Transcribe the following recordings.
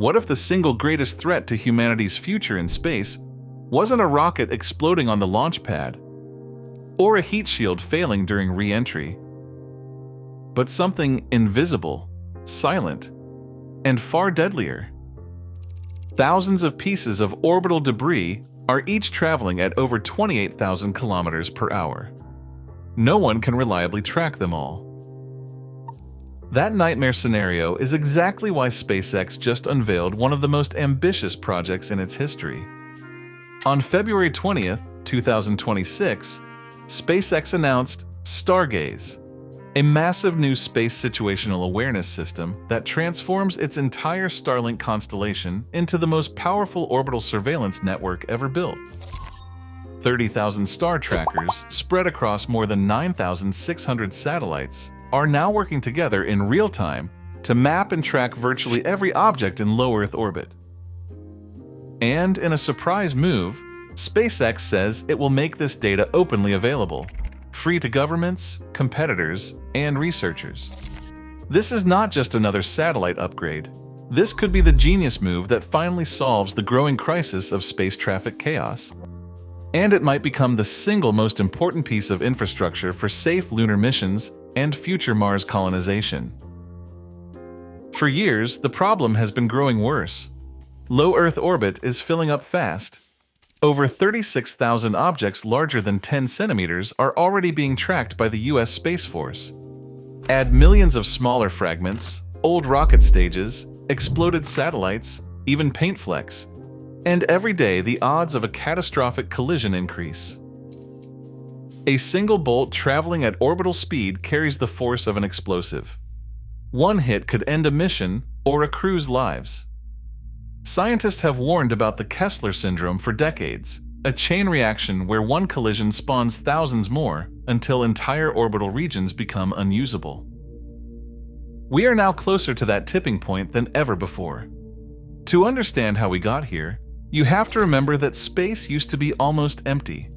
What if the single greatest threat to humanity's future in space wasn't a rocket exploding on the launch pad, or a heat shield failing during re-entry, but something invisible, silent, and far deadlier? Thousands of pieces of orbital debris are each traveling at over 28,000 kilometers per hour. No one can reliably track them all. That nightmare scenario is exactly why SpaceX just unveiled one of the most ambitious projects in its history. On February 20th, 2026, SpaceX announced Stargaze, a massive new space situational awareness system that transforms its entire Starlink constellation into the most powerful orbital surveillance network ever built. 30,000 star trackers spread across more than 9,600 satellites are now working together in real time to map and track virtually every object in low Earth orbit. And in a surprise move, SpaceX says it will make this data openly available, free to governments, competitors, and researchers. This is not just another satellite upgrade. This could be the genius move that finally solves the growing crisis of space traffic chaos. And it might become the single most important piece of infrastructure for safe lunar missions and future Mars colonization. For years, the problem has been growing worse. Low Earth orbit is filling up fast. Over 36,000 objects larger than 10 centimeters are already being tracked by the US Space Force. Add millions of smaller fragments, old rocket stages, exploded satellites, even paint flecks, and every day the odds of a catastrophic collision increase. A single bolt traveling at orbital speed carries the force of an explosive. One hit could end a mission or a crew's lives. Scientists have warned about the Kessler syndrome for decades, a chain reaction where one collision spawns thousands more until entire orbital regions become unusable. We are now closer to that tipping point than ever before. To understand how we got here, you have to remember that space used to be almost empty.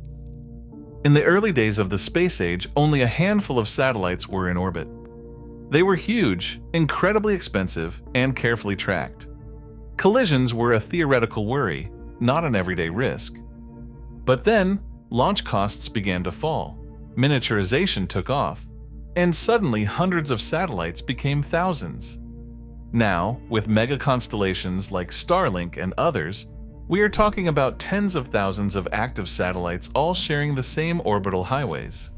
In the early days of the space age, only a handful of satellites were in orbit. They were huge, incredibly expensive, and carefully tracked. Collisions were a theoretical worry, not an everyday risk. But then, launch costs began to fall, miniaturization took off, and suddenly hundreds of satellites became thousands. Now, with mega constellations like Starlink and others, we are talking about tens of thousands of active satellites all sharing the same orbital highways.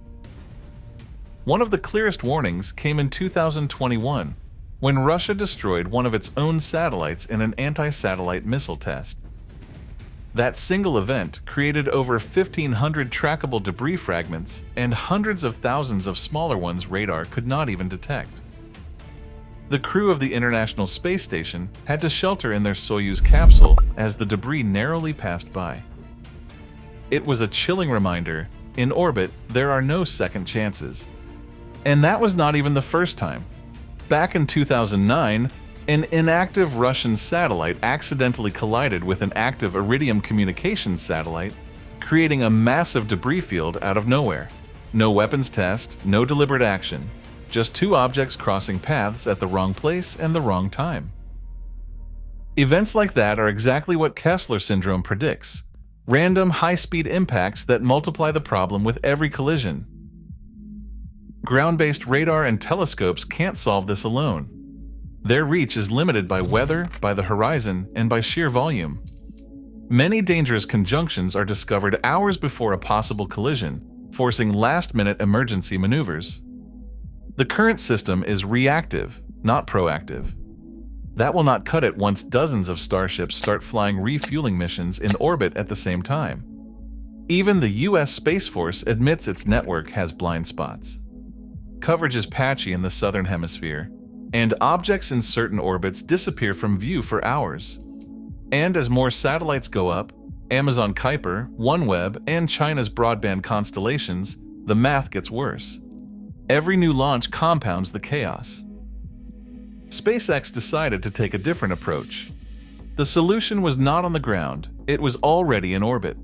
One of the clearest warnings came in 2021, when Russia destroyed one of its own satellites in an anti-satellite missile test. That single event created over 1,500 trackable debris fragments and hundreds of thousands of smaller ones radar could not even detect. The crew of the International Space Station had to shelter in their Soyuz capsule as the debris narrowly passed by. It was a chilling reminder: in orbit, there are no second chances. And that was not even the first time. Back in 2009, an inactive Russian satellite accidentally collided with an active Iridium communications satellite, creating a massive debris field out of nowhere. No weapons test, no deliberate action. Just two objects crossing paths at the wrong place and the wrong time. Events like that are exactly what Kessler syndrome predicts: random, high-speed impacts that multiply the problem with every collision. Ground-based radar and telescopes can't solve this alone. Their reach is limited by weather, by the horizon, and by sheer volume. Many dangerous conjunctions are discovered hours before a possible collision, forcing last-minute emergency maneuvers. The current system is reactive, not proactive. That will not cut it once dozens of Starships start flying refueling missions in orbit at the same time. Even the US Space Force admits its network has blind spots. Coverage is patchy in the southern hemisphere, and objects in certain orbits disappear from view for hours. And as more satellites go up, Amazon Kuiper, OneWeb, and China's broadband constellations, the math gets worse. Every new launch compounds the chaos. SpaceX decided to take a different approach. The solution was not on the ground, it was already in orbit.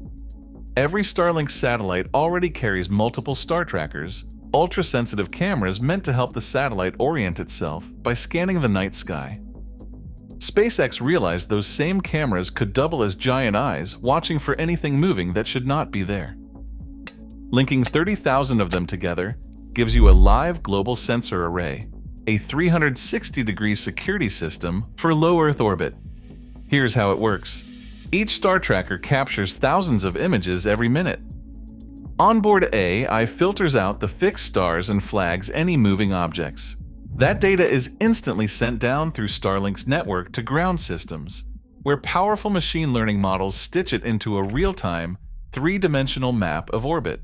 Every Starlink satellite already carries multiple star trackers, ultra-sensitive cameras meant to help the satellite orient itself by scanning the night sky. SpaceX realized those same cameras could double as giant eyes, watching for anything moving that should not be there. Linking 30,000 of them together gives you a live global sensor array, a 360-degree security system for low Earth orbit. Here's how it works. Each star tracker captures thousands of images every minute. Onboard AI filters out the fixed stars and flags any moving objects. That data is instantly sent down through Starlink's network to ground systems, where powerful machine learning models stitch it into a real-time, three-dimensional map of orbit.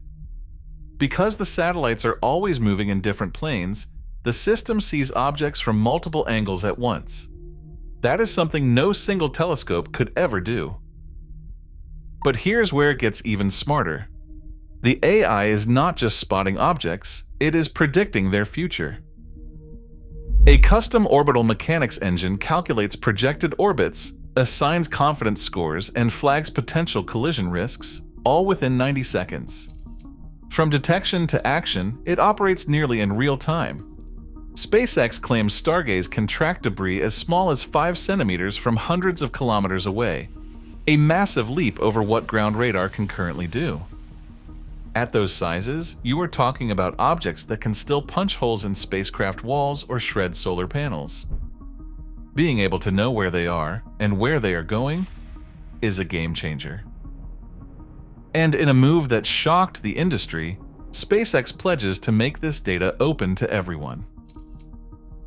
Because the satellites are always moving in different planes, the system sees objects from multiple angles at once. That is something no single telescope could ever do. But here's where it gets even smarter. The AI is not just spotting objects, it is predicting their future. A custom orbital mechanics engine calculates projected orbits, assigns confidence scores, and flags potential collision risks, all within 90 seconds. From detection to action, it operates nearly in real time. SpaceX claims Stargaze can track debris as small as 5 centimeters from hundreds of kilometers away, a massive leap over what ground radar can currently do. At those sizes, you are talking about objects that can still punch holes in spacecraft walls or shred solar panels. Being able to know where they are and where they are going is a game changer. And in a move that shocked the industry, SpaceX pledges to make this data open to everyone.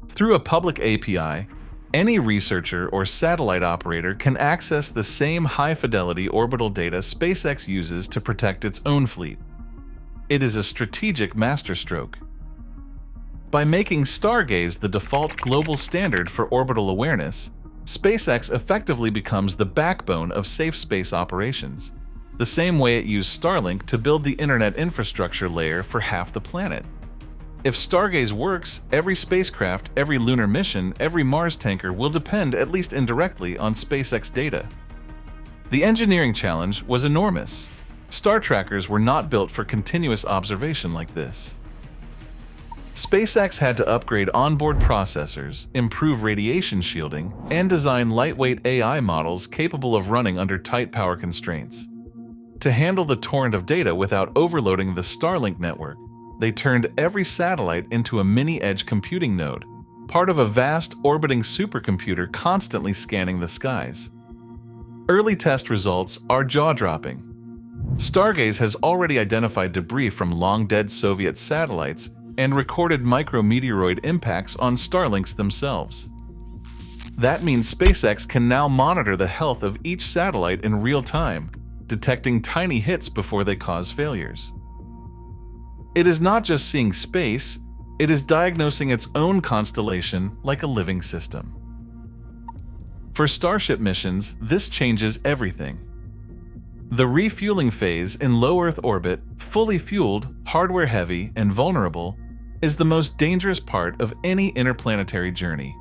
Through a public API, any researcher or satellite operator can access the same high-fidelity orbital data SpaceX uses to protect its own fleet. It is a strategic masterstroke. By making Stargaze the default global standard for orbital awareness, SpaceX effectively becomes the backbone of safe space operations, the same way it used Starlink to build the internet infrastructure layer for half the planet. If Stargaze works, every spacecraft, every lunar mission, every Mars tanker will depend at least indirectly on SpaceX data. The engineering challenge was enormous. Star trackers were not built for continuous observation like this. SpaceX had to upgrade onboard processors, improve radiation shielding, and design lightweight AI models capable of running under tight power constraints. To handle the torrent of data without overloading the Starlink network, they turned every satellite into a mini-edge computing node, part of a vast orbiting supercomputer constantly scanning the skies. Early test results are jaw-dropping. Stargaze has already identified debris from long-dead Soviet satellites and recorded micrometeoroid impacts on Starlinks themselves. That means SpaceX can now monitor the health of each satellite in real time, detecting tiny hits before they cause failures. It is not just seeing space, it is diagnosing its own constellation like a living system. For Starship missions, this changes everything. The refueling phase in low Earth orbit, fully fueled, hardware-heavy, and vulnerable, is the most dangerous part of any interplanetary journey.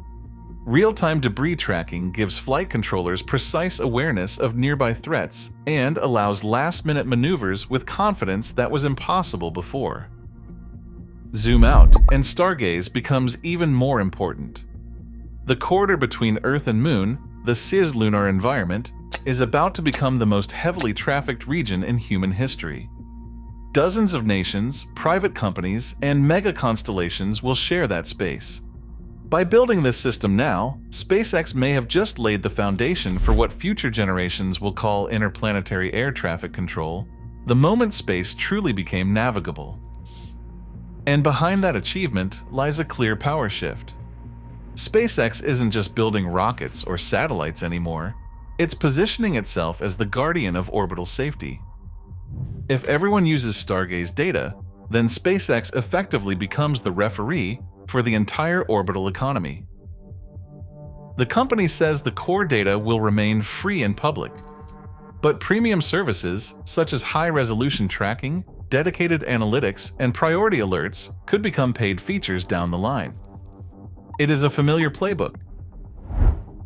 Real-time debris tracking gives flight controllers precise awareness of nearby threats and allows last-minute maneuvers with confidence that was impossible before. Zoom out, and Stargaze becomes even more important. The corridor between Earth and Moon, the cislunar environment, is about to become the most heavily trafficked region in human history. Dozens of nations, private companies, and mega-constellations will share that space. By building this system now, SpaceX may have just laid the foundation for what future generations will call interplanetary air traffic control, the moment space truly became navigable. And behind that achievement lies a clear power shift. SpaceX isn't just building rockets or satellites anymore, it's positioning itself as the guardian of orbital safety. If everyone uses Stargaze data, then SpaceX effectively becomes the referee for the entire orbital economy. The company says the core data will remain free and public, but premium services such as high-resolution tracking, dedicated analytics, and priority alerts could become paid features down the line. It is a familiar playbook.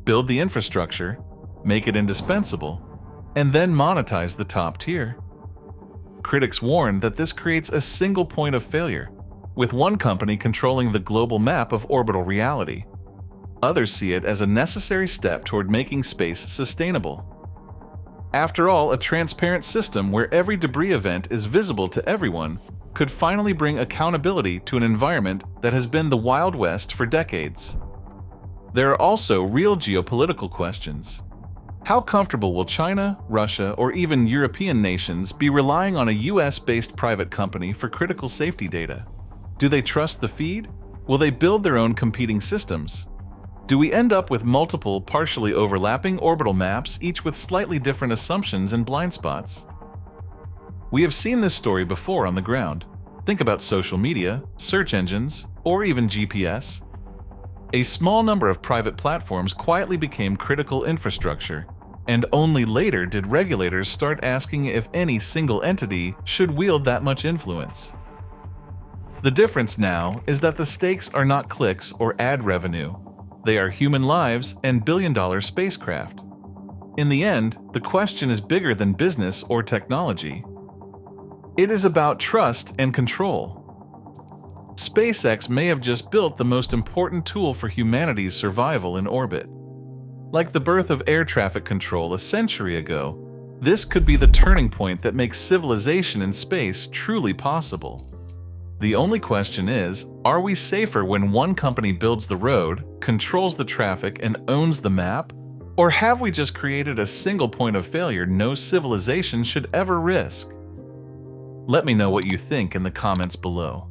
Build the infrastructure, make it indispensable, and then monetize the top tier. Critics warn that this creates a single point of failure, with one company controlling the global map of orbital reality. Others see it as a necessary step toward making space sustainable. After all, a transparent system where every debris event is visible to everyone could finally bring accountability to an environment that has been the Wild West for decades. There are also real geopolitical questions. How comfortable will China, Russia, or even European nations be relying on a US-based private company for critical safety data? Do they trust the feed? Will they build their own competing systems? Do we end up with multiple, partially overlapping orbital maps, each with slightly different assumptions and blind spots? We have seen this story before on the ground. Think about social media, search engines, or even GPS. A small number of private platforms quietly became critical infrastructure, and only later did regulators start asking if any single entity should wield that much influence. The difference now is that the stakes are not clicks or ad revenue. They are human lives and billion-dollar spacecraft. In the end, the question is bigger than business or technology. It is about trust and control. SpaceX may have just built the most important tool for humanity's survival in orbit. Like the birth of air traffic control a century ago, this could be the turning point that makes civilization in space truly possible. The only question is, are we safer when one company builds the road, controls the traffic, and owns the map? Or have we just created a single point of failure no civilization should ever risk? Let me know what you think in the comments below.